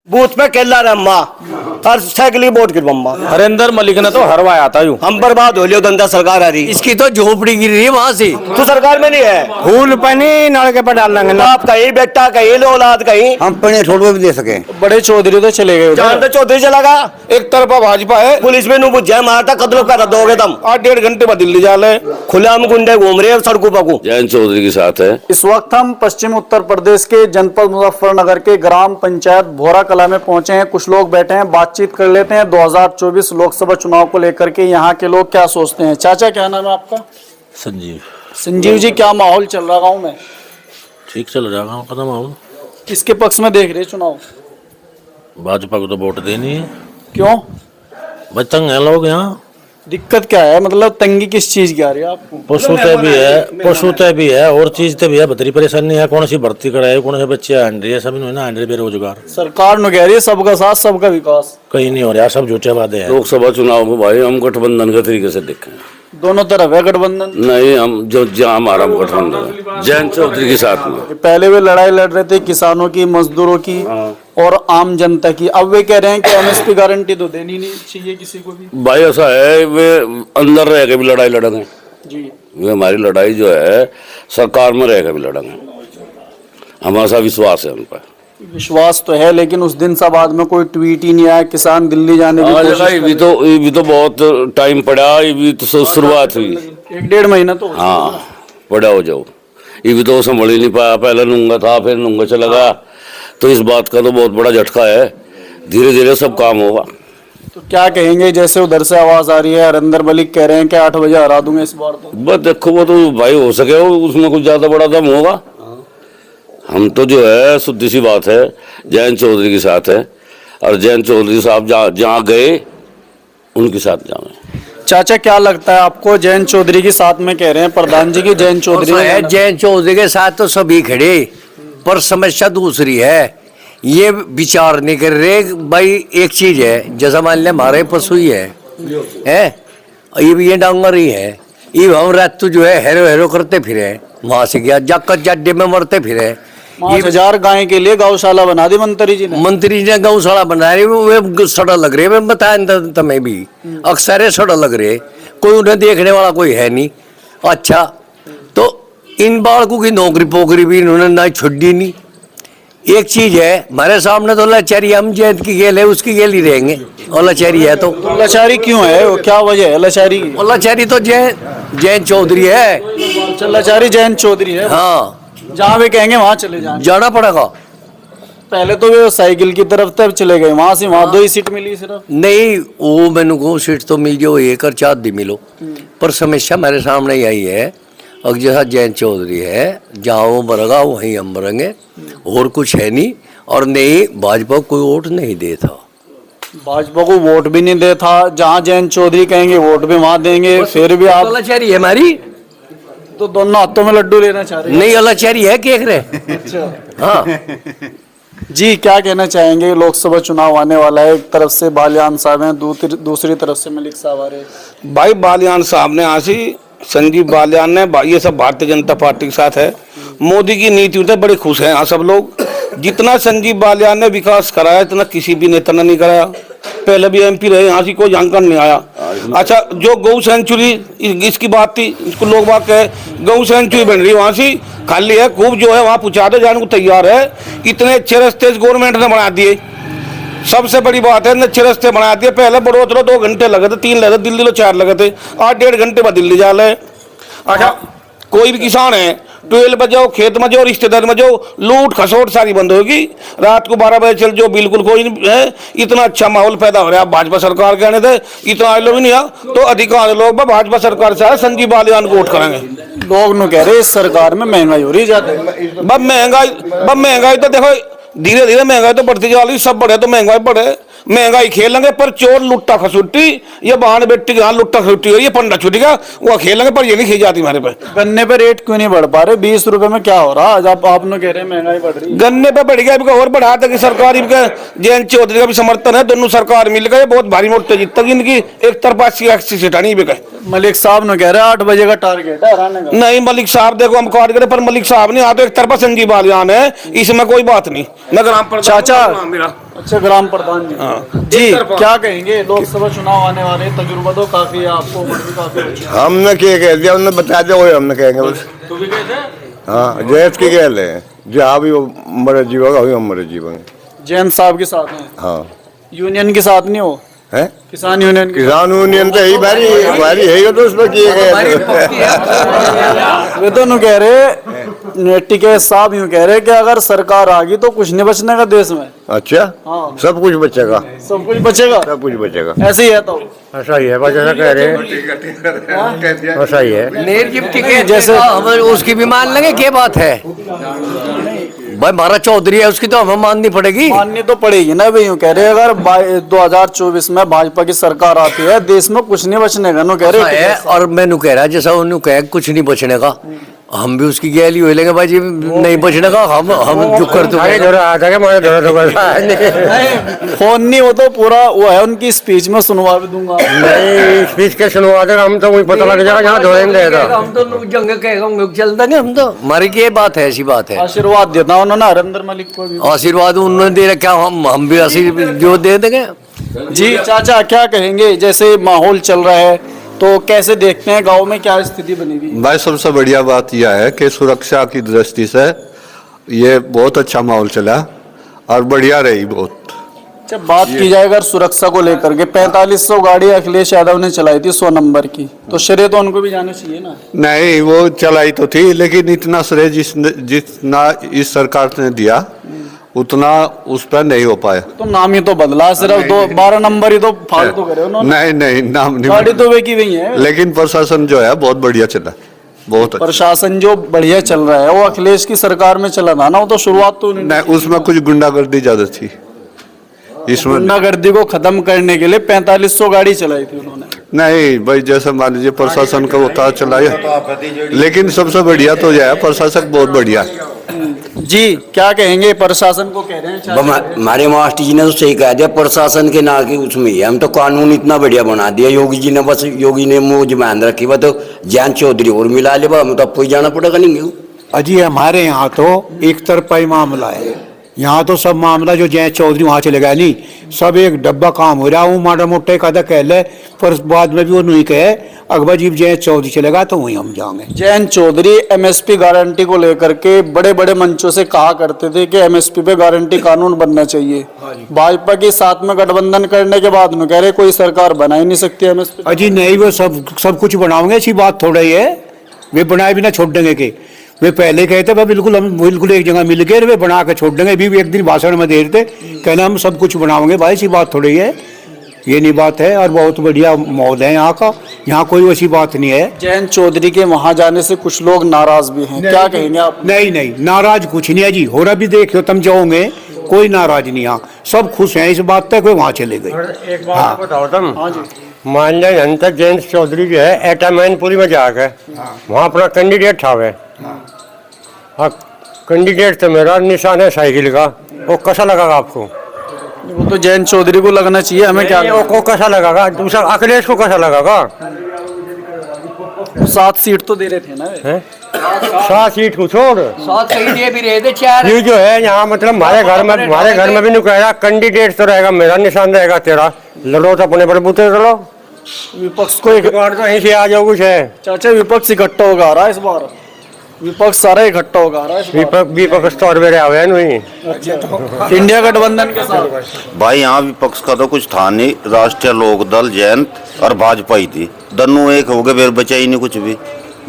Booth पे केला रम्मा और साइकिल वोट गिरवम्मा। हरिंदर मलिक ने तो हरवाया था यूं। हम बर्बाद हो लियो, धंधा सरकार आ रही। इसकी तो झोपड़ी गिर रही है वहां से। तो सरकार में नहीं है, फूल पनी नलके पर डाल लेंगे ना। बाप कहीं बेटा कहीं औलाद कहीं। हम पने छोड़ भी दे सके। बड़े चौधरी तो चले गए जान तो चौधरी चला गया, एक तरफा भाजपा है, पुलिस में नू बुझे मारता कदलों का रद्दोगे तुम। 8-1.5 घंटे बाद दिल्ली जा ले। खुलेआम गुंडे घूम रहे हैं सड़कों पर। जयंत चौधरी के साथ है। इस वक्त हम पश्चिम उत्तर प्रदेश के जनपद मुजफ्फरनगर के ग्राम पंचायत भोरा कला में पहुंचे हैं। कुछ लोग बैठे हैं, बातचीत कर लेते हैं 2024 लोकसभा चुनाव को लेकर के यहाँ के लोग क्या सोचते हैं। चाचा क्या नाम है आपका? संजीव। संजीव जी, क्या माहौल चल रहा गाँव में? ठीक चल रहा गाँव का माहौल। किसके पक्ष में देख रहे हैं चुनाव? भाजपा को तो वोट देनी है। क्यों? बस तंग है लोग यहाँ। दिक्कत क्या है, मतलब तंगी किस चीज की आ रही है आपको? पशुते भी है और चीज ते भी है। बतरी परेशानी है, कौन सी भर्ती कराए, कौन से बच्चे आन रही है, सब ना आन रहे बेरोजगार। सरकार ने कह रही है सबका साथ सबका विकास, कहीं नहीं हो रहा, सब झूठे वादे हैं। लोकसभा चुनाव में भाई हम गठबंधन के तरीके से देखें। दोनों तरफ है गठबंधन? नहीं, हम जो जहाँ हमारा गठबंधन है जयंत चौधरी के साथ में। पहले वे लड़ाई लड़ रहे थे किसानों की, मजदूरों की और आम जनता की। अब वे कह रहे हैं कि एमएसपी गारंटी तो देनी नहीं चाहिए किसी को भी। भाई ऐसा है, वे अंदर रह के भी लड़ाई लड़ेंगे जी। वे हमारी लड़ाई जो है सरकार में रह के भी लड़ेंगे। हमारा सा विश्वास है उन पर। विश्वास तो है, लेकिन उस दिन से बाद में कोई ट्वीट ही नहीं आया। किसान दिल्ली जाने की कोशिश कर रहे ये भी तो बहुत टाइम पड़ा। ये भी तो शुरुआत हुई, 1-1.5 महीना तो। हाँ पड़ा हो जाओ। ये भी तो संभल ही नहीं पाया। पहले नूंगा था, फिर नूंगा चला गया। तो इस बात का तो बहुत बड़ा झटका है। धीरे धीरे सब काम होगा। तो क्या कहेंगे? जैसे उधर से आवाज आ रही है, हरिंदर मलिक कह रहे हैं कि 8 बजे हरा दूंगा इस बार। तो बस देखो, वो तो भाई हो सके हो, उसमें कुछ ज्यादा बड़ा दम होगा। हम तो जो है शुद्ध सी बात है जयंत चौधरी के साथ है, और जयंत चौधरी साहब जहाँ गए उनके साथ जाए। चाचा क्या लगता है आपको? जयंत चौधरी के साथ में कह रहे हैं प्रधान जी की, जयंत चौधरी है जयंत चौधरी के साथ तो सभी खड़े, पर समस्या दूसरी है। ये विचार नहीं कर रहे भाई। एक चीज है, जैसा मान लिया हमारे पशु ही है ये भी, ये डांगर ही है। ये हम रात तो जो है हेरो हेरो करते फिरे, वहां से गया जाकर जड्डे में मरते फिरे। 5,000 गाय के लिए गौशाला बना दी मंत्री जी ने। मंत्री जी ने गौशाला बना रही, वे सड़ा लग रहे, मैं बताया तुम्हें भी, अक्सर सड़ा लग रहे, कोई उन्हें देखने वाला कोई है नहीं। अच्छा, तो इन बालकों की नौकरी पोकरी भी इन्होंने ना छोड़ी नहीं। एक चीज है, हमारे सामने तो लाचारी, हम जयंत की गेल है उसकी गेल ही रहेंगे। और लाचारी है तो लाचारी क्यों है? वो क्या वजह है लाचारी की? और लाचारी तो जयंत चौधरी है। अच्छा, लाचारी जयंत चौधरी है। हाँ, जहाँ वे कहेंगे वहाँ चले जाएं। जाना पड़ेगा। पहले तो वे साइकिल की तरफ तब चले गए, वहां से वहां 2 ही सीट मिली सिर्फ। नहीं, वो मैंने को सीट तो मिल जाओ, एक और 4 दी मिलो, पर समस्या मेरे सामने ही आई है। और जैसा जयंत चौधरी है, जहाँ वो मरेगा वहीं हम मरेंगे, और कुछ है नहीं। और नहीं, भाजपा को कोई वोट नहीं देता। भाजपा को वोट भी नहीं देता। जहाँ जयंत चौधरी कहेंगे वोट भी वहां देंगे। फिर भी आप लाचारी है हमारी, तो दोनों हाथों में लड्डू लेना चाह रहे हैं। नहीं लाचारी है केक रहे। अच्छा हाँ जी, क्या कहना चाहेंगे? लोकसभा चुनाव आने वाला है, एक तरफ से बालियान साहब हैं, दूसरी तरफ से मलिक साहब आ रहे हैं। भाई बालियान साहब ने आशी, संजीव बालियान ने, ये सब भारतीय जनता पार्टी के साथ है। मोदी की नीतियों से बड़े खुश हैं यहाँ सब लोग। जितना संजीव बालियान ने विकास कराया, इतना किसी भी नेता ने नहीं कराया। पहले भी एमपी रहे, यहाँ से कोई जानकार नहीं आया। अच्छा, जो गौ सेंचुरी इसकी बात थी, इसको लोग बात कहे गौ सेंचुरी बन रही है, वहाँ से खाली है खूब, जो है वहाँ पहुँचा दो, जाने को तैयार है। इतने अच्छे रास्ते गवर्नमेंट ने बना दिए। सबसे बड़ी बात है, अच्छे रास्ते बना दिए। पहले बड़ोतरा 2 घंटे लगे थे, 3 लगे, दिल्ली 4 लगे थे, 8-1.5 घंटे बाद दिल्ली जा ले। अच्छा, कोई भी किसान है, 12 बजे जाओ, खेत में जाओ, रिश्तेदार में जाओ, लूट खसोट सारी बंद होगी। रात को 12 बजे चल जाओ, बिल्कुल कोई नहीं है। इतना अच्छा माहौल पैदा हो रहा है भाजपा सरकार के आने थे। इतना लोग नहीं आ, तो अधिकांश लोग भाजपा सरकार से संजीव बालियान को वोट करेंगे। लोग न कह रहे इस सरकार में महंगाई हो रही ज्यादा। बस महंगाई तो देखो, धीरे धीरे महंगाई तो बढ़ती जा रही। सब बढ़े तो महंगाई बढ़े, महंगाई खेलेंगे, पर चोर लुट्टा खसुट्टी, ये बहाने बेटी के यहाँ लुट्टा खसुट्टी हो, ये पंडा छुट्टी का वो खेलेंगे, पर ये नहीं खी जाती हमारे पे। गन्ने पे रेट क्यों नहीं बढ़ पा रहे? 20 रुपए में क्या हो रहा? आज आपने कह रहे हैं महंगाई बढ़ रही है। गन्ने पे बढ़ गया, और बढ़ा था कि सरकार जयंत चौधरी का भी समर्थन है, दोनों सरकार मिल गए, बहुत भारी मोर्चा जीत तक इनकी एक तरफा सीट नहीं बिका। मलिक साहब ने कह रहे हैं 8 बजे का टारगेट है हराने का। नहीं, मलिक साहब देखो हम कार्ड करे, पर मलिक साहब नहीं, यहाँ तो एक तरफा संजीव बालियान है, इसमें कोई बात नहीं। चाचा अच्छा, ग्राम प्रधान जी क्या कहेंगे? लोकसभा चुनाव आने वाले, तजुर्बा तो काफी है आपको, उम्र भी काफी हो चुकी है। हमने क्या कह दिया, उन्होंने बता दिया, वही हमने कहेंगे बस। तो भी कहते हैं हाँ, जैस की कह ले, जहाँ भी वो मरे जीवेगा वही हम मरे जीवेंगे। जैन साहब के साथ हैं, हाँ यूनियन के साथ नहीं हो, है किसान यूनियन के किसान यूनियन तो यही बारी है तो उसमें किए गए। वे दोनों कह रहे, टिके साहब यूं कह रहे कि अगर सरकार आ गई तो कुछ नहीं बचने का देश में। अच्छा, हाँ। सब कुछ बचेगा, सब कुछ बचेगा, सब कुछ बचेगा। ऐसे ही है तो ऐसा ही है, बस ऐसा कह रहे हैं, ऐसा ही है। निर्जीव टिकट जैसे- जैसे हम उसकी भी मान लेंगे, क्या बात है भाई, हमारा चौधरी है, उसकी तो हमें माननी पड़ेगी। माननी तो पड़ेगी ना। वे यूं कह रहे अगर 2024 में भाजपा की सरकार आती है, देश में कुछ नहीं बचने का, नो कह रहे है। और मैंने कह रहा जैसा उन्होंने कहा कुछ नहीं बचने का, हम भी उसकी गैली हो लेंगे भाई जी, नहीं बचने का, हम जो कर दो फोन नहीं हो तो पूरा वो है, उनकी स्पीच में सुनवा भी दूंगा। नहीं, स्पीच के सुनवा देगा, हम तो वही पता लग जाएगा जहाँ धोएंगे। हम तो जंग कहेगा चलता नहीं, हम तो हमारी की बात है, ऐसी बात है। आशीर्वाद देता उन्होंने नरेंद्र मलिक को भी। आशीर्वाद उन्होंने दे रखा, हम भी आशीर्वाद जो दे देंगे। जी चाचा क्या कहेंगे, जैसे माहौल चल रहा है तो कैसे देखते हैं, गांव में क्या स्थिति बनी हुई? भाई सबसे बढ़िया बात यह है कि सुरक्षा की दृष्टि से ये बहुत अच्छा माहौल चला और बढ़िया रही बहुत। जब बात की जाए अगर सुरक्षा को लेकर के, 4500 गाड़ी अखिलेश यादव ने चलाई थी 100 नंबर की, तो श्रेय तो उनको भी जाना चाहिए ना। नहीं, वो चलाई तो थी, लेकिन इतना श्रेय जितना इस सरकार ने दिया उतना उस पर नहीं हो पाया। तो नाम ही तो बदला, सिर्फ 12 नंबर ही तो फालतू करे उन्होंने। नहीं नहीं, नाम नहीं गाड़ी तो वे की वही है, लेकिन प्रशासन जो है बहुत बढ़िया चला, बहुत अच्छा। प्रशासन जो बढ़िया चल रहा है वो अखिलेश की सरकार में चला था ना, वो तो शुरुआत तो नहीं, उसमें कुछ गुंडागर्दी ज्यादा थी, इसमें गुंडागर्दी को खत्म करने के लिए 4500 गाड़ी चलाई थी उन्होंने। नहीं भाई, जैसे मान लीजिए प्रशासन का उतार चलाया, लेकिन सबसे बढ़िया तो यह है प्रशासक बहुत बढ़िया है। जी क्या कहेंगे, प्रशासन को कह रहे हैं हमारे मास्टर जी ने तो सही कह दिया, प्रशासन के ना के उसमें ही है। हम तो कानून इतना बढ़िया बना दिया योगी जी ने, बस योगी ने मुझ मान रखी बा, तो जैन चौधरी और मिला ले, हम तो आपको ही जाना पड़ेगा नहीं। अजी हमारे यहाँ तो एक तरफा ही मामला है, यहाँ तो सब मामला जो जय चौधरी वहाँ चले गया नहीं, सब एक डब्बा काम हो रहा है। वो माड़ा मोटे का कह ले, पर बाद में भी वो नहीं कहे अकबर जी जय चौधरी चलेगा तो वहीं हम जाएंगे। जयंत चौधरी एमएसपी गारंटी को लेकर के बड़े बड़े मंचों से कहा करते थे कि एमएसपी पे गारंटी कानून बनना चाहिए। भाजपा के साथ में गठबंधन करने के बाद में कह रहे कोई सरकार बना ही नहीं सकती एमएसपी। अजी नहीं, वो सब कुछ बनाओगे, ऐसी बात थोड़ा ही है, वे बनाए बिना छोड़ देंगे के। वे पहले कहते भाई बिल्कुल हम बिल्कुल एक जगह मिल के वे बना के छोड़ देंगे, भी एक दिन भाषण में दे देते कहना हम सब कुछ बनाओगे, भाई ऐसी बात थोड़ी है, ये नहीं बात है। और बहुत बढ़िया माहौल है यहाँ का, यहाँ कोई वैसी बात नहीं है। जयंत चौधरी के वहां जाने से कुछ लोग नाराज भी हैं, क्या कहेंगे आप? नहीं नहीं, नाराज कुछ नहीं है जी, हो रहा भी देखो तुम जाओगे, कोई नाराज नहीं, यहाँ सब खुश हैं इस बात तक, वहाँ चले गए। एक बात बताओ तुम, हाँ जी, मान जाए जनता जयंत चौधरी जो है एटा मैनपुरी में जाकर वहाँ अपना कैंडिडेट था वे, हाँ कैंडिडेट तो मेरा निशान है साइकिल का, वो कैसा लगेगा आपको? वो तो जयंत चौधरी को लगना चाहिए, हमें क्या को कैसा लगेगा? दूसरा अखिलेश को कैसा लगेगा? 7 सीट तो दे रहे थे ना वे। 7 सीट को छोड़, 7 सीट ये भी रहे थे 4। ये जो है यहाँ मतलब हमारे घर में भी नहीं कह रहा, कैंडिडेट तो रहेगा, मेरा निशान रहेगा, तेरा लड़ो तो अपने बलबूते लड़ो, विपक्ष को एक बार तो यहीं से आ जाओ कुछ है। चाचा विपक्ष इकट्ठा होगा आ रहा है इस बार, विपक्ष सारा इकट्ठा होगा आ रहा है इस बार। विपक्ष तो और मेरे आवे नहीं इंडिया गठबंधन के साथ। भाई यहाँ विपक्ष का तो कुछ था नहीं, राष्ट्रीय लोकदल जयंत और भाजपा ही थी, दोनों एक हो गए, फिर बचा ही नहीं कुछ भी,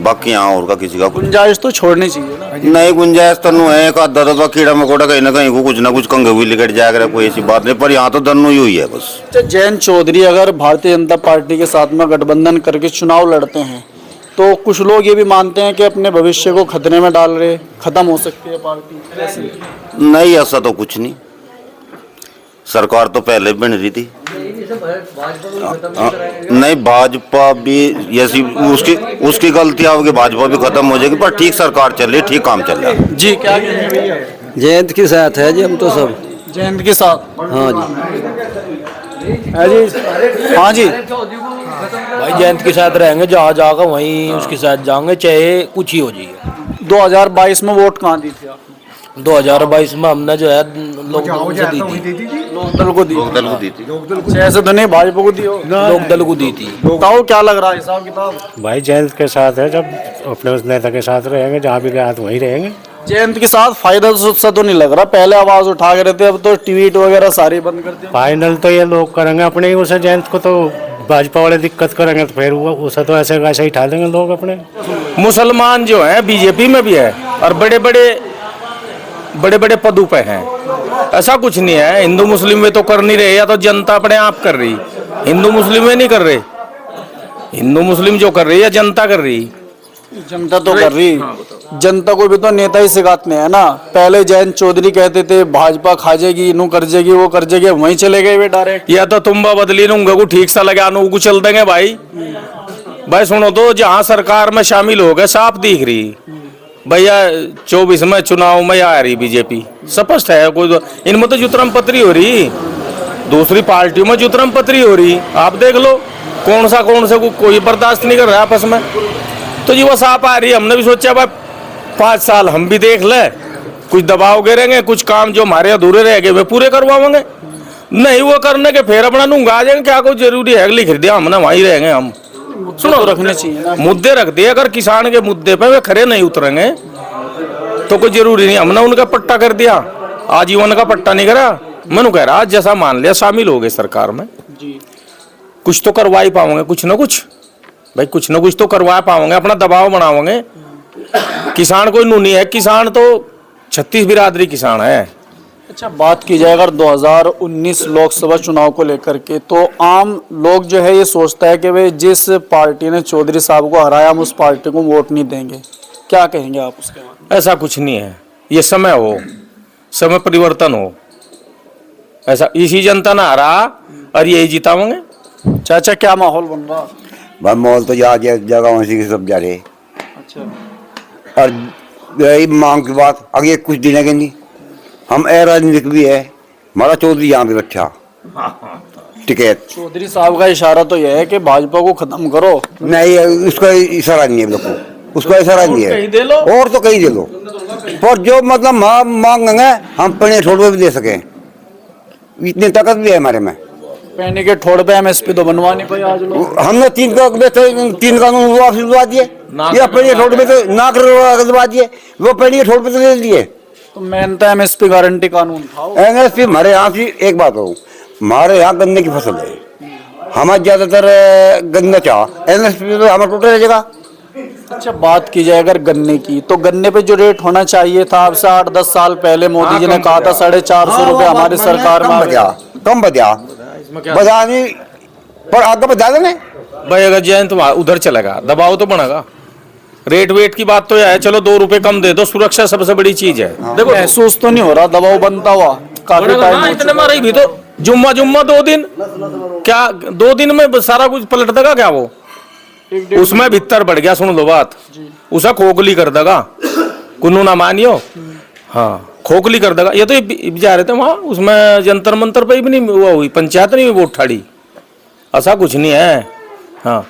बाकी यहाँ और का किसी का गुंजाइश तो छोड़नी चाहिए ना। नहीं गुंजाइश तो नु है, एक आधा तो कीड़ा मकोड़ा कहीं ना कहीं को कुछ ना कुछ कंगे हुई लिकट जाएगा, कोई ऐसी बात नहीं, पर यहाँ तो दोनों ही हुई है बस। जयंत चौधरी अगर भारतीय जनता पार्टी के साथ में गठबंधन करके चुनाव लड़ते हैं तो कुछ लोग ये भी मानते हैं कि अपने भविष्य को खतरे में डाल रहे, खत्म हो सकती है पार्टी ऐसे। नहीं ऐसा तो कुछ नहीं, सरकार तो पहले बन रही थी। नहीं भाजपा भी ऐसी उसकी गलतियां होगी, भाजपा भी खत्म हो जाएगी, पर ठीक सरकार चल रही, ठीक काम चल रहा है। जी क्या कहेंगे भैया? जयंत के साथ है जी, हम तो सब। जयंत के साथ? हाँ जी, हाँ जी, भाई जयंत के साथ रहेंगे, जहाँ जाकर वहीं उसके साथ जाएंगे, चाहे कुछ ही हो जाए। 2022 में वोट कहाँ दी थी आपने? 2022 में हमने जो है लोग से दी थी, लोकदल को दी, लोकदल को दी थी। ऐसे तो नहीं भाजपा को दी हो, लोकदल को दी थी। बताओ क्या लग रहा है हिसाब किताब? भाई जयंत के साथ है, जब अपने उस नेता के साथ रहेंगे, जहाँ भी गया तो वहीं रहेंगे। जयंत के साथ फायदा सा तो नहीं लग रहा, पहले आवाज उठा के रहते, अब तो ट्वीट वगैरह सारी बंद कर दी। फाइनल तो ये लोग करेंगे अपने ही, उसे जयंत को तो भाजपा वाले दिक्कत करेंगे, तो फिर वो उसे तो ऐसे वैसे ही उठा देंगे लोग अपने। मुसलमान जो है बीजेपी में भी है और बड़े बड़े पदों पे हैं। ऐसा कुछ नहीं है, हिंदू मुस्लिम में तो कर नहीं रहे, या तो जनता अपने आप कर रही, हिंदू मुस्लिम में नहीं कर रहे। हिंदू मुस्लिम जो कर रही है जनता कर रही। जनता तो कर रही, जनता को भी तो नेता ही सिखाते हैं ना। पहले जयंत चौधरी कहते थे भाजपा खा जाएगी, नू कर जाएगी, वो कर जाएगी, वहीं चले गए वे डायरेक्ट। या तो तुम बदली नूंगे को ठीक सा लगा नू को चल देंगे भाई। भाई सुनो तो, जहाँ सरकार में शामिल हो गए साफ दिख रही भैया 24 में चुनाव में आ रही बीजेपी, स्पष्ट है। कोई तो इनमें तो जुतरम पत्री हो रही, दूसरी पार्टियों में जुतरम पत्री हो रही। आप देख लो कौन सा कोई बर्दाश्त नहीं कर रहा आपस में। तो जी वो साफ आ रही है। हमने भी सोचा भाई 5 साल हम भी देख ले, कुछ दबाव गिरेंगे, कुछ काम जो हमारे अधूरे रह गए वे पूरे करवाएंगे। नहीं वो करने के फिर अपना नूंगा आ जाएंगे। क्या कोई जरूरी है लिख दिया हमने वहीं रहेंगे हम। सुनो रखने चाहिए ना, मुद्दे रख दिए, अगर किसान के मुद्दे पे वे खरे नहीं उतरेंगे तो कोई जरूरी नहीं। हमने उनका पट्टा कर दिया, आजीवन का पट्टा नहीं करा। मनु कह रहा जैसा मान लिया शामिल हो गए सरकार में, कुछ तो करवा ही पाओगे, कुछ ना कुछ भाई, कुछ ना कुछ तो करवा पाओगे, अपना दबाव बनाओगे। किसान कोई नूनी है, किसान तो 36 बिरादरी किसान है। अच्छा बात की जाए अगर 2019 लोकसभा चुनाव को लेकर के, तो आम लोग जो है ये सोचता है कि वे जिस पार्टी ने चौधरी साहब को हराया हम उस पार्टी को वोट नहीं देंगे। क्या कहेंगे आप उसके बारे में? ऐसा कुछ नहीं है, ये समय हो, समय परिवर्तन हो। ऐसा इसी जनता ने हरा और यही जिताओगे। चाचा क्या माहौल बन रहा? भाई मॉल तो जा जगह से सब जा रहे। अच्छा और यही मांग की बात आगे कुछ दिन है नहीं, हम ए राजनीतिक भी है, हमारा चौधरी यहाँ पे बैठा टिकट। चौधरी साहब का इशारा तो यह है कि भाजपा को खत्म करो। नहीं उसका इशारा नहीं है, लोग को उसका इशारा नहीं कहीं दे लो। है, और तो कहीं दे लो, पर जो मतलब मांगेंगे हम पहले छोड़ पे भी दे सके, इतनी ताकत भी है हमारे में। पहने के ठोड़ पे एमएसपी तो बनवा नहीं पाए आज लोग। हमने 3 कानून वापस दिलवा दिए, ये पहले छोड़ पे तो ना दिलवा दिए, वो पहले छोड़ पे तो दे दिए। तो मेन तो एमएसपी गारंटी कानून था। एमएसपी हमारे यहाँ की एक बात हो, हमारे यहाँ गन्ने की फसल है, हमारे ज्यादातर गन्ना चाह एमएसपी तो हमारा टोटल रहेगा। अच्छा बात की जाए अगर गन्ने की, तो गन्ने पे जो रेट होना चाहिए था अब से 8-10 साल पहले मोदी जी ने कहा था 450 रुपए हमारी सरकार में कम बजा बजा नहीं, पर आगे बजा देने भाई। अगर जयंत उधर चलेगा दबाव तो बढ़ेगा। रेट वेट की बात तो यह है, चलो 2 रुपए कम दे दो, सुरक्षा सबसे बड़ी चीज है। देखो महसूस तो नहीं हो रहा दबाव बनता हुआ काफी टाइम हो इतने मारे भी तो जुम्मा 2 दिन, क्या 2 दिन में सारा कुछ पलट देगा क्या वो? उसमें भीतर बढ़ गया, सुन लो बात, उसे खोखली कर देगा, कुन्नू ना मानियो। हाँ खोखली कर देगा। ये तो जा रहे थे वहाँ, उसमें जंतर मंतर पे भी नहीं हुआ, हुई पंचायत नहीं वोट ठाड़ी, ऐसा कुछ नहीं है। हाँ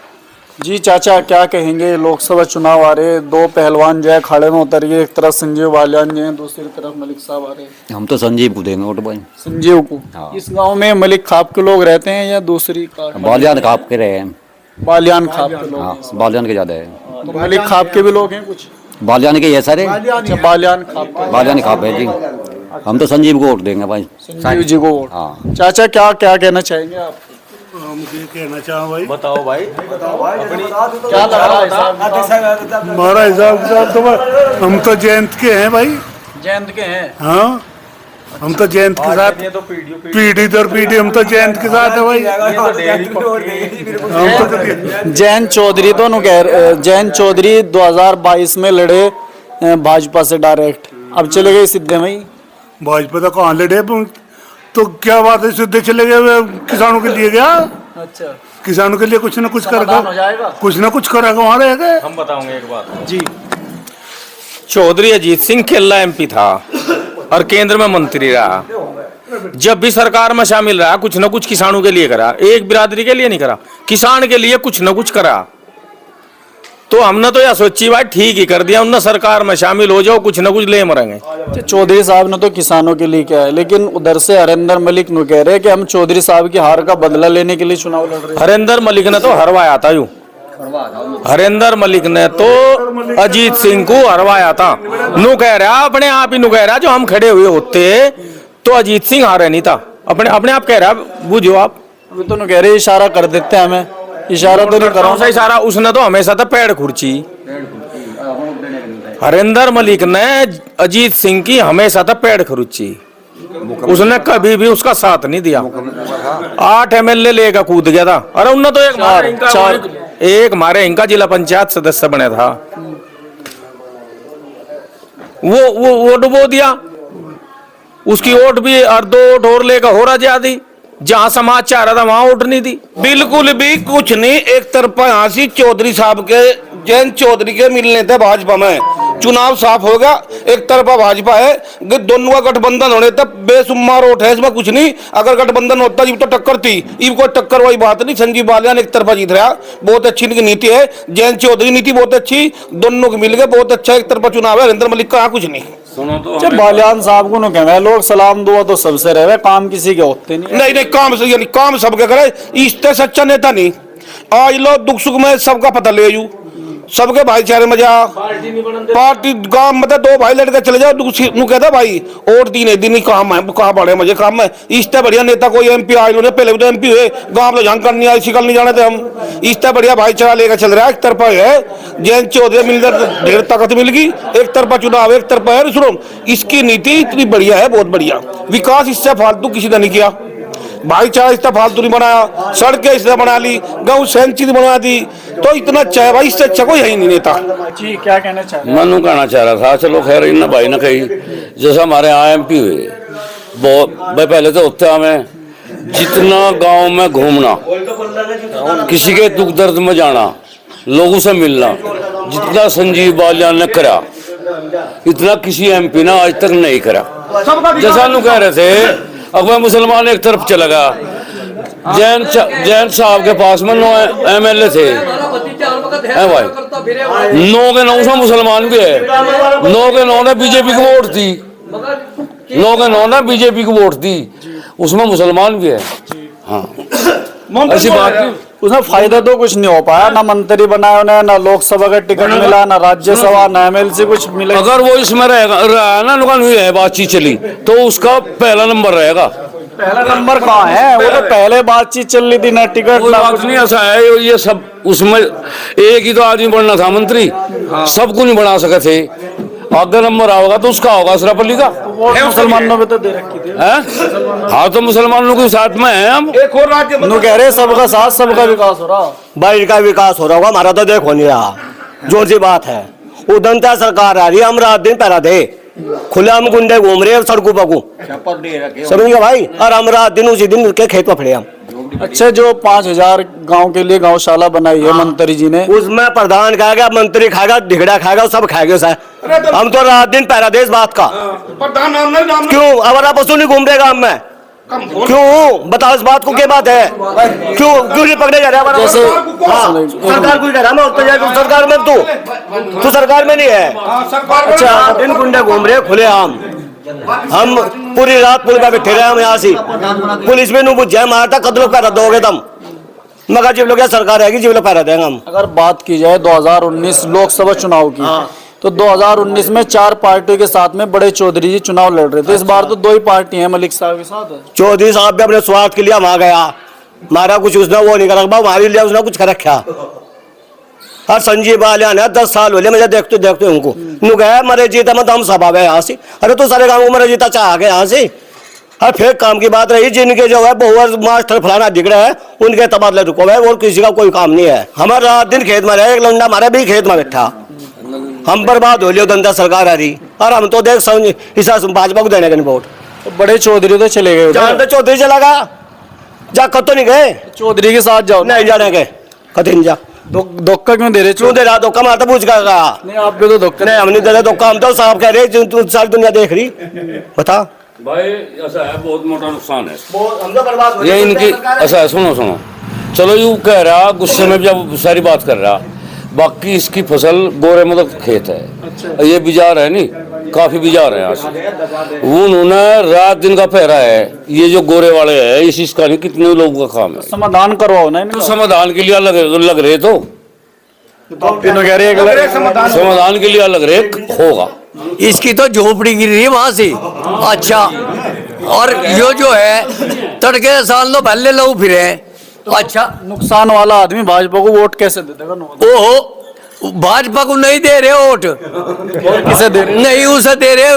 जी चाचा क्या कहेंगे? लोकसभा चुनाव आ रहे, 2 पहलवान जो है खाड़े में उतरिए, एक तरफ संजीव बालियान जी हैं, दूसरी तरफ मलिक साहब आ रहे हैं। हम तो संजीव को देंगे वोट भाई। संजीव को? इस गांव में मलिक खाप के लोग रहते हैं या दूसरी बालियान खाप के रहे हैं। बालियान खाप के लोग? हाँ बालियान के ज्यादा है, तो मलिक खाप के भी लोग हैं कुछ? बालियान के ये सारे अच्छा बालियान खाप के। बालियान खाप है जी, हम तो संजीव को वोट देंगे भाई। संजीव जी को वोट। हाँ चाचा क्या क्या कहना चाहेंगे आप? कहना चाहूँ भाई, बताओ भाई, क्या लग रहा है? हमारा हिसाब किताब तो हम तो जयंत के हैं भाई। जयंत के हैं? हाँ हम तो जयंत के साथ, पीढ़ी दर पीढ़ी हम तो जयंत के साथ है भाई। हम तो जयंत चौधरी तो जयंत चौधरी 2022 में लड़े भाजपा से डायरेक्ट, अब चले गए सिद्धे में ही। भाजपा तो कहाँ लड़े, तो क्या बात है, सीधे चले गए किसानों के लिए। क्या अच्छा किसानों के लिए कुछ ना कुछ समाधान हो जाएगा? कुछ ना कुछ करेगा, वहाँ रह गए। हम बताओगे एक बात जी। चौधरी अजीत सिंह केल्ला एमपी था और केंद्र में मंत्री रहा, जब भी सरकार में शामिल रहा कुछ न कुछ किसानों के लिए करा, एक बिरादरी के लिए नहीं करा, किसान के लिए कुछ न कुछ करा। तो हमने तो यह सोची भाई ठीक ही कर दिया उनने, सरकार में शामिल हो जाओ, कुछ ना कुछ ले मरेंगे। चौधरी साहब ने तो किसानों के लिए क्या है, लेकिन उधर से हरिंदर मलिक नु कह रहे हैं कि हम चौधरी साहब की हार का बदला लेने के लिए चुनाव लड़ रहे हैं। हरिंदर मलिक ने तो हरवाया था यूं, हरिंदर मलिक ने तो अजीत सिंह को हरवाया था। नू कह रहा अपने आप ही, नू कह रहा जो हम खड़े हुए होते तो अजीत सिंह हारे नहीं था, अपने अपने आप कह रहा, बुझो आप। अभी तो नु कह रहे इशारा कर देते हैं हमें, इशारा तो नहीं करो। कौन सा इशारा, उसने तो हमेशा था पेड़ खुर्ची। हरिंदर मलिक ने अजीत सिंह की हमेशा था पेड़ खुर्ची, उसने कभी भी उसका साथ नहीं दिया। 8 MLA लेकर कूद गया था। अरे उन्होंने तो एक मारे इनका जिला पंचायत सदस्य बने था, वो डुबो दिया, उसकी वोट भी 2 वोट और लेकर हो रहा ज्यादा, जहां समाज चाह रहा था वहां वोट नहीं दी। बिल्कुल भी कुछ नहीं, एक तरफा यहाँ से चौधरी साहब के, जयंत चौधरी के मिलने थे भाजपा में, चुनाव साफ हो गया। एक तरफा भाजपा है, दोनों का गठबंधन होने तक बेसुमार वोट है, इसमें कुछ नहीं। अगर गठबंधन होता जी तो टक्कर थी, इब कोई टक्कर वाली बात नहीं। संजीव बालियान एक तरफा जीत रहा, बहुत अच्छी इनकी नीति है। जयंत चौधरी नीति बहुत अच्छी, दोनों के मिल गए, बहुत अच्छा एक तरफा चुनाव है। हरिंदर मलिक का यहाँ कुछ नहीं। जब बालियान साहब को कह लोग सलाम दुआ तो सबसे रहे, काम किसी के होते नहीं। काम से, यानी काम सबके करे, इससे सच्चा नेता नहीं। आज लोग दुख सुख में सबका पता ले जू, सबके भाईचारे में जा, पार्टी गांव में 2 भाई लड़के चले जाओ, कहता भाई और 3 दिन ही काम है, कहाँ बड़े मजे काम है। इससे बढ़िया नेता कोई MP आए, पहले भी तो MP हुए, गांव में झांक नहीं आई, शिकल नहीं जाने थे हम। इससे बढ़िया भाईचारा लेकर चल रहा है। एक तरफा है जयंत चौधरी मिलकर ढेर ताकत मिल गई, एक तरफा चुनाव, एक तरफा है। सुनो, इसकी नीति इतनी बढ़िया है, बहुत बढ़िया विकास इससे फालतू किसी ने नहीं किया। भाईचारा इससे फालतू नहीं बनाया, सड़कें इसने बना ली, गौ सेंचुरी बनवा दी, तो इतना अच्छा है भाई, इससे अच्छा कोई है ही नहीं नेता। जी क्या कहना चाह रहे हैं? मनु कहना चाह रहा था, चलो खैर इन भाई ने कही, जैसा हमारे यहाँ MP हुए, बहुत भाई पहले तो होते हमें जितना गांव में घूमना, किसी के दुख दर्द में जाना, लोगों से मिलना, जितना संजीव बालियान ने करा, इतना किसी MP ने आज तक नहीं करा। जैसा नु कह रहे थे, अकबर मुसलमान एक तरफ चला गया, जैन साहब के पास में 9 MLA थे, है भाई, 9 के 9 मुसलमान भी है, 9 के 9 ने बीजेपी को वोट दी, 9 के 9 ने बीजेपी को वोट दी, उसमें मुसलमान भी है। हाँ, ऐसी बात उसमें फायदा तो कुछ नहीं हो पाया, ना मंत्री बनाया उन्हें, ना लोकसभा का टिकट मिला, ना राज्यसभा, ना MLC कुछ मिला। अगर वो इसमें रहेगा ना, नुकसान हुई है, बातचीत चली तो उसका पहला नंबर रहेगा। पहला नंबर कहाँ है, वो तो पहले बातचीत चल रही थी, ना टिकट ना कुछ नहीं। ऐसा है ये सब, उसमें एक ही तो आदमी बनना था मंत्री, सबको नहीं बना सके थे। आगे नंबर आओगा तो उसका होगा अशरफ अली का, मुसलमानों में तो दे रखी थी। हाँ, तो मुसलमानों के साथ में है हम। एक और राज्य नु कह रहे सबका साथ सबका विकास हो रहा, भाई का विकास हो रहा होगा, हमारा तो देखो नहीं रहा, जोर सी बात है। उदंता सरकार आ रही है, हम रात दिन पहरा दे, खुले हम गुंडे घूम रहे हैं सड़कों पर, समझ गए भाई, और हम रात दिन उसी दिन के खेत में खड़े हम। अच्छा, जो 5000 गांव के लिए गौशाला बनाई है मंत्री जी ने, उसमें प्रधान खाएगा, मंत्री खाएगा, ढिगड़ा खाएगा, सब खाएगा सर। हम तो रात दिन पहरा दे इस बात का। क्यों अवरा पशु नहीं घूम रहे गाँव में? क्यों बताओ इस बात को, क्या बात है? क्यों नहीं पकड़े जा रहे? जैसे सरकार कोई कह रहा, मैं उत्तर जाए सरकार में, तू सरकार में नहीं है। अच्छा, दिन गुंडे घूम रहे खुले आम, हम पूरी रात पुल पे बैठे रहे, हम यहाँ से पुलिस में बुझ जाए मारता, कद लोग पैरा दोगे तुम, मगर जिब लोग सरकार रहेगी जिब लोग पैरा देंगे हम। अगर बात की जाए 2019 लोकसभा चुनाव की, तो 2019 में 4 पार्टियों के साथ में बड़े चौधरी जी चुनाव लड़ रहे थे। इस बार तो 2 ही पार्टी हैं मलिक साहब के साथ। चौधरी साहब भी अपने स्वार्थ के लिए वहां गया, हमारा कुछ उसने वो नहीं करा, हमारे लिए उसने कुछ कर रखा। और संजीव बालियान है, 10 साल हो मुझे देखते उनको, नु गया मरे जीता मत हम सब आवे यहाँ से। अरे तो सारे गाँव को मरे जीता चाह गए यहाँ से। और फिर काम की बात रही, जिनके जो है बहुवर मास्टर फलाना दिख रहा है, उनके तबादले रुको है, और किसी का कोई काम नहीं है। हमारा रात दिन खेत में रहे, एक लंडा हमारे भी खेत में बैठा, हम बर्बाद हो लियो, दंदा सरकार आ रही, और हम तो देख इस भाजपा को देने का नहीं वोट। बड़े चौधरी तो चले गए, जहाँ तो चौधरी चला गया, जा कत तो नहीं गए, चौधरी के साथ जाओ, नहीं जाने के कत नहीं जा। धोखा क्यों दे रहे? क्यों दे रहा धोखा? मारता पूछ कर रहा नहीं, आप भी तो धोखा नहीं, हम नहीं दे रहे धोखा, हम तो साफ कह रहे तू सारी दुनिया देख रही। बता भाई, ऐसा है, बहुत मोटा नुकसान है हम तो बर्बाद ये इनकी। ऐसा है, सुनो, चलो यूं कह रहा, गुस्से में जब सारी बात कर रहा, बाकी इसकी फसल गोरे मतलब खेत है। ये बिजार है नहीं, काफी बिजार है यहाँ से। उन्होंने रात दिन का पहरा है, ये जो गोरे वाले हैं इसका नहीं कितने लोगों का काम है। समाधान करवाओ ना तो समाधान के लिए लग रहे तो समाधान के लिए अलग रहे होगा। इसकी तो झोपड़ी गिर रही है वहां से। अच्छा, और यो जो है तड़के साल तो पहले लोग फिरे। अच्छा, नुकसान वाला आदमी भाजपा को वोट कैसे दे देगा? ओहो, भाजपा को नहीं दे रहे वोट, किसे दे रहे? नहीं उसे दे रहे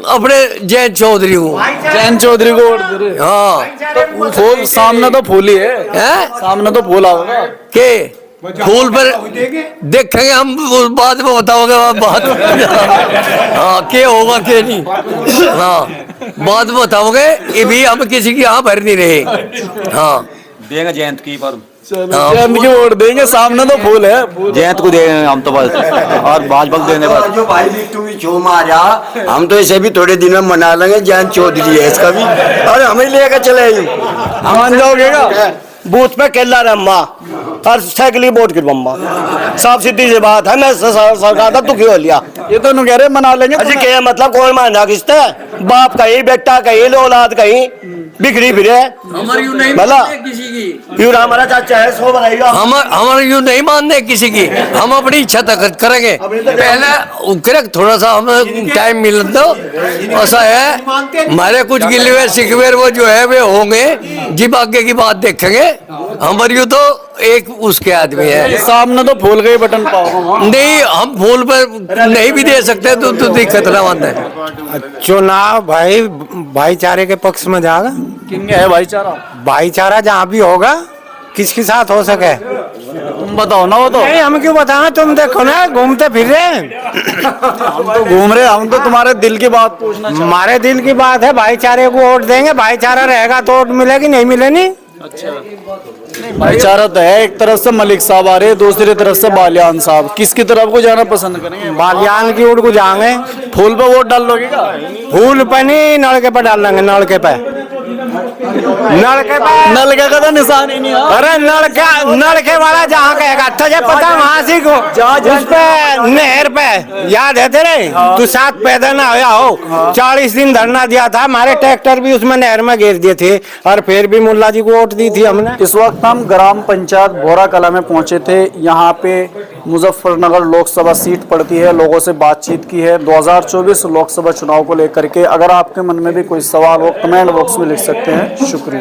अपने जयंत चौधरी को। जयंत चौधरी को वोट दे रहे? हाँ, फूल सामने तो फूल ही है, सामने तो फूल होगा के फूल पर देखेंगे हम, बाद में बताओगे बात। हाँ, के होगा के नहीं, हाँ बाद में बताओगे। ये भी हम किसी की यहाँ भर नहीं रहे। हाँ, देंगे जयंत की पर जयंत की वोट देंगे, सामने तो फूल है। जयंत को देंगे हम तो बस, और भाजपा को देने बस। जो भाई बिट्टू भी छो मारा, हम तो इसे भी थोड़े दिन में मना लेंगे। जयंत चौधरी है इसका भी, और हमें लेकर चले मान जाओगे क्या? बूथ पे केला रम्मा और साइकिल वोट की बम्मा, साफ सीधी सी बात है। मैं सरकार का दुखी हो लिया। ये तो कह रहे मना लेंगे। अजी क्या मतलब, कौन मानना किसते? बाप कहीं, बेटा कहीं, औलाद कहीं बिखरी फिरे। हमारे यूं नहीं भला मानते किसी की, यूं हमारा चाचा है, सो बनाएगा। हमारे यूं नहीं मानते किसी की। हम अपनी इच्छा तक करेंगे। पहले थोड़ा सा हमें टाइम मिल दो। ऐसा है, हमारे कुछ गिलवे शिकवे वो जो है वे होंगे, जब आगे की बात देखेंगे। हमारे यूं तो एक उसके आदमी है, सामने तो फूल का ही बटन पाओ। नहीं हम फूल पर नहीं भी दे सकते तो दिक्कत ना मानते हैं। चुनाव भाई भाईचारे के पक्ष में जाएगा। किंग है भाईचारा? भाईचारा जहाँ भी होगा, किसके साथ हो सके तुम बताओ ना। वो तो नहीं, हम क्यों बताएं, तुम देखो ना घूमते फिर रहे। हम तो घूम रहे, हम तो तुम्हारे दिल की बात पूछना चाहते हैं। हमारे दिल की बात है, भाईचारे को वोट देंगे। भाईचारा रहेगा तो वोट मिलेगी, नहीं मिले नहीं। भाईचारा तो है। एक तरफ से मलिक साहब आ रहे हैं, दूसरी तरफ से बालियान साहब। किसकी तरफ को जाना पसंद करेंगे? बालियान की ओर को जाएंगे। फूल पे वोट डाल लोगे क्या? फूल पे नहीं, नलके पे डाल देंगे। नलके पे, नलके पे, नलके का तो निशान ही नहीं है। अरे नलके वाला जहाँ कहेगा तुझे पता, वहां से को उस पे नहर पे याद है तेरे? तू साथ पैदा ना होया हो। 40 दिन धरना दिया था, हमारे ट्रैक्टर भी उसमें नहर में गिर दिए थे, और फिर भी मुल्ला जी को वोट दी थी हमने। इस वक्त हम ग्राम पंचायत भोरा कला में पहुंचे थे। यहाँ पे मुजफ्फरनगर लोकसभा सीट पड़ती है। लोगों से बातचीत की है 2024 लोकसभा चुनाव को लेकर के। अगर आपके मन में भी कोई सवाल हो, कमेंट बॉक्स में लिख सकते हैं। शुक्रिया।